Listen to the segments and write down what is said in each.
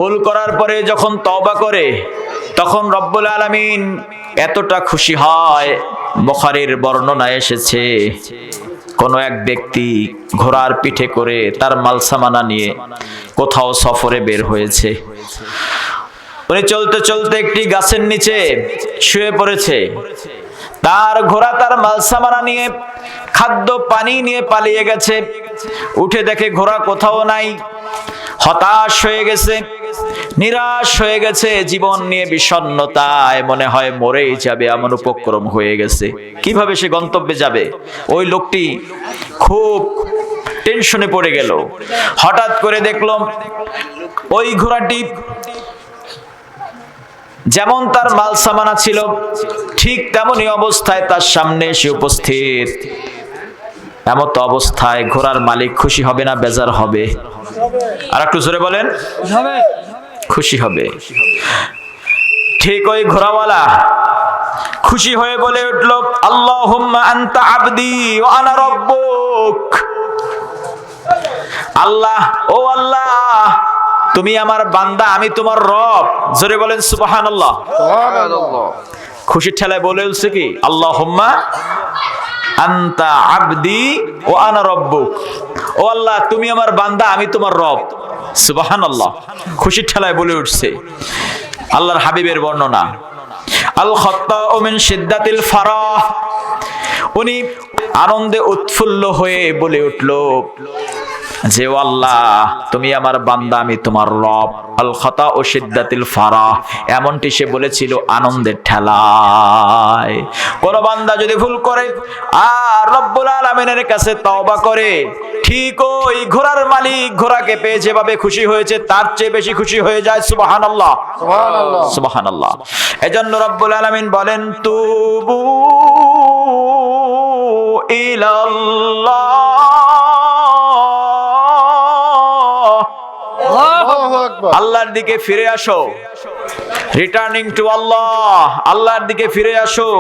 ভুল করার পরে যখন তওবা করে তখন রব্বুল আলামিন এতটা খুশি হয়, বুখারীর বর্ণনায় এসেছে কোন এক ব্যক্তি ঘোড়ার পিঠে করে তার মালসামানা নিয়ে কোথাও সফরে বের হয়েছে। উনি চলতে চলতে একটি গাছের নিচে শুয়ে পড়েছে। তার ঘোড়া তার মালসামানা নিয়ে খাদ্য পানি নিয়ে পালিয়ে গেছে। উঠে দেখে ঘোড়া কোথাও নাই। হতাশ হয়ে গেছে, নিরাশ হয়ে গেছে, জীবন নিয়ে বিষণ্ণতায় মনে হয় মরেই যাবে এমন উপক্রম হয়ে গেছে। কিভাবে সে গন্তব্যে যাবে? ওই লোকটি খুব টেনশনে পড়ে গেল। হঠাৎ করে দেখলো ওই ঘোড়াটি যেমন তার মাল সামানা ছিল ঠিক তেমনই অবস্থায় তার সামনে এসে উপস্থিত। এমত অবস্থায় ঘোড়ার মালিক খুশি হবে না বেজার হবে? আর একটু জোরে বলেন। খুশি হবে। ঠিক ওই ঘোড়াওয়ালা খুশি হয়ে বলে উঠল, আল্লাহুম্মা আনতা আবদি ওয়া আনা রাব্বুক। আল্লাহ, ও আল্লাহ, তুমি আমার বান্দা, আমি তোমার রব। জোরে বলেন সুবহানাল্লাহ। সুবহানাল্লাহ। খুশির ঠেলায় বলে উঠছে কি, আল্লাহুম্মা আনতা আবদি ওয়া আনা রাব্বুক। ও আল্লাহ, তুমি আমার বান্দা, আমি তোমার রব। সুবহানাল্লাহ। খুশির ঠেলায় বলে উঠছে। আল্লাহর হাবিবের বর্ণনা, আল খাত্তাউ মিন শিদ্দাতিল ফারাহ। উনি আনন্দে উৎফুল্ল হয়ে বলে উঠল যে ও আল্লাহ, তুমি আমার বান্দা, আমি তোমার রব। আল খাতাউ শিদ্দাতিল ফারাহ, এমনটি সে বলেছিল আনন্দের ঠেলায়। কোন বান্দা যদি ভুল করে আর রব্বুল আলামিনের কাছে তওবা করে, ঠিক ওই ঘোড়ার মালিক ঘোড়াকে পেয়ে যেভাবে খুশি হয়েছে তার চেয়ে বেশি খুশি হয়ে যায়। সুবহানাল্লাহ, সুবহানাল্লাহ, সুবহানাল্লাহ। এজন্য রব্বুল আলামিন বলেন, তুবু ইলাল্লাহ, আল্লাহর দিকে ফিরে আসো। রিটার্নিং টু আল্লাহ, আল্লাহর দিকে ফিরে আসো।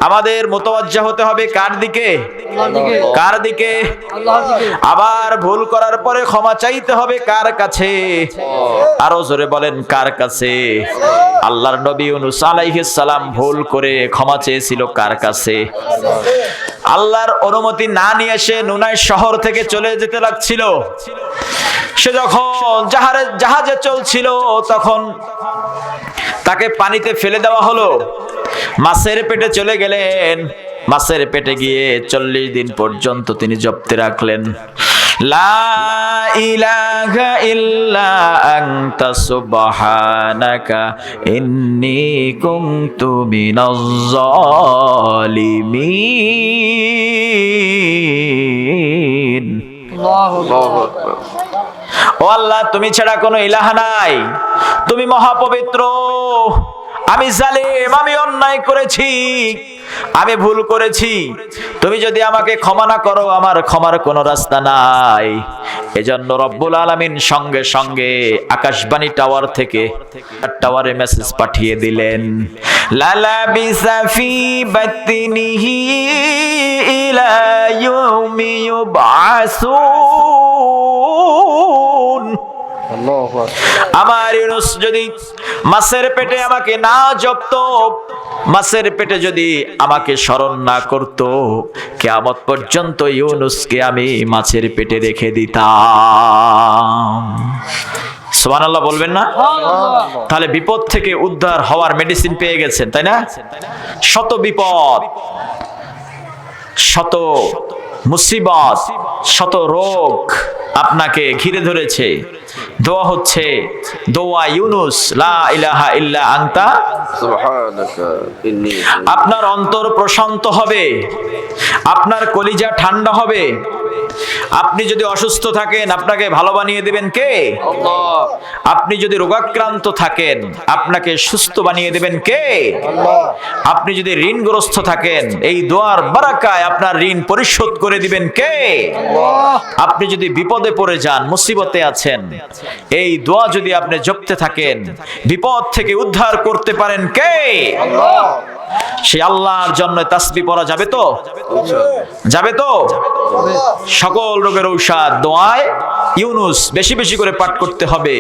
আমাদের মুতাওয়াজ্জা হতে হবে কার দিকে? কার দিকে? আল্লাহর দিকে। আবার ভুল করার পরে ক্ষমা চাইতে হবে কার কাছে? আরো জোরে বলেন, কার কাছে? আল্লাহর নবী ইউনূস আলাইহিস সালাম ভুল করে ক্ষমা চেয়েছিল কার কাছে? আল্লাহর অনুমতি না নিয়ে সে নুনাই শহর থেকে চলে যেতে লাগছিল। সে যখন জাহাজে চলছিল তখন তাকে পানিতে ফেলে দেওয়া হলো। মাছের পেটে চলে গেলেন। মাছের পেটে গিয়ে 40 দিন পর্যন্ত তিনি জপ্তে রাখলেন। লা ইলাহা ইল্লা আনতা সুবহানাকা ইন্নী কুনতু মিনাজ জালিমিন। আল্লাহু আকবার। ও আল্লাহ, তুমি ছাড়া কোনো ইলাহ নাই, তুমি মহাপবিত্র। আমি জালিম, আমি অন্যায় করেছি, আমি ভুল করেছি। তুমি যদি আমাকে ক্ষমা না করো, আমার ক্ষমার কোনো রাস্তা নাই। এজন্য রব্বুল আলামিন সঙ্গে সঙ্গে আকাশবাণী টাওয়ার থেকে টাওয়ারে মেসেজ পাঠিয়ে দিলেন, লালা বিসাফি বাতিনিহি ইলা ইয়াউমি ইউবআসুন। আমার ইউনূস যদি মাছের পেটে আমাকে না জপত, মাছের পেটে যদি আমাকে স্মরণ না করত, কিয়ামত পর্যন্ত ইউনূসকে আমি মাছের পেটে রেখে দিতাম। সুবহানাল্লাহ বলবেন না? তাহলে বিপদ থেকে উদ্ধার হওয়ার মেডিসিন পেয়ে গেছেন, তাই না? শত বিপদ, শত মুসিবত, শত রোগ আপনাকে ঘিরে ধরেছে। দোয়া হচ্ছে দোয়া ইউনূস, লা ইলাহা ইল্লা আনতা সুবহানাকা ইন্নী। আপনার অন্তর প্রশান্ত হবে, আপনার কলিজা ঠান্ডা হবে। আপনি যদি অসুস্থ থাকেন, আপনাকে ভালো বানিয়ে দিবেন কে? আল্লাহ। আপনি যদি রোগাক্রান্ত থাকেন, আপনাকে সুস্থ বানিয়ে দিবেন কে? আল্লাহ। আপনি যদি ঋণগ্রস্ত থাকেন, এই দোয়ার বারাকায় আপনার ঋণ পরিশোধ করে দিবেন কে? আল্লাহ। আপনি যদি বিপদে পড়ে যান, মুসিবতে আছেন, এই দোয়া যদি আপনি জপতে থাকেন, বিপদ থেকে উদ্ধার করতে পারেন কে? আল্লাহ। সেই আল্লাহর জন্য তাসবিহ পড়া যাবে তো? যাবে তো? সকল রোগের ঔষধ দোয়ায় ইউনূস বেশি বেশি করে পাঠ করতে হবে।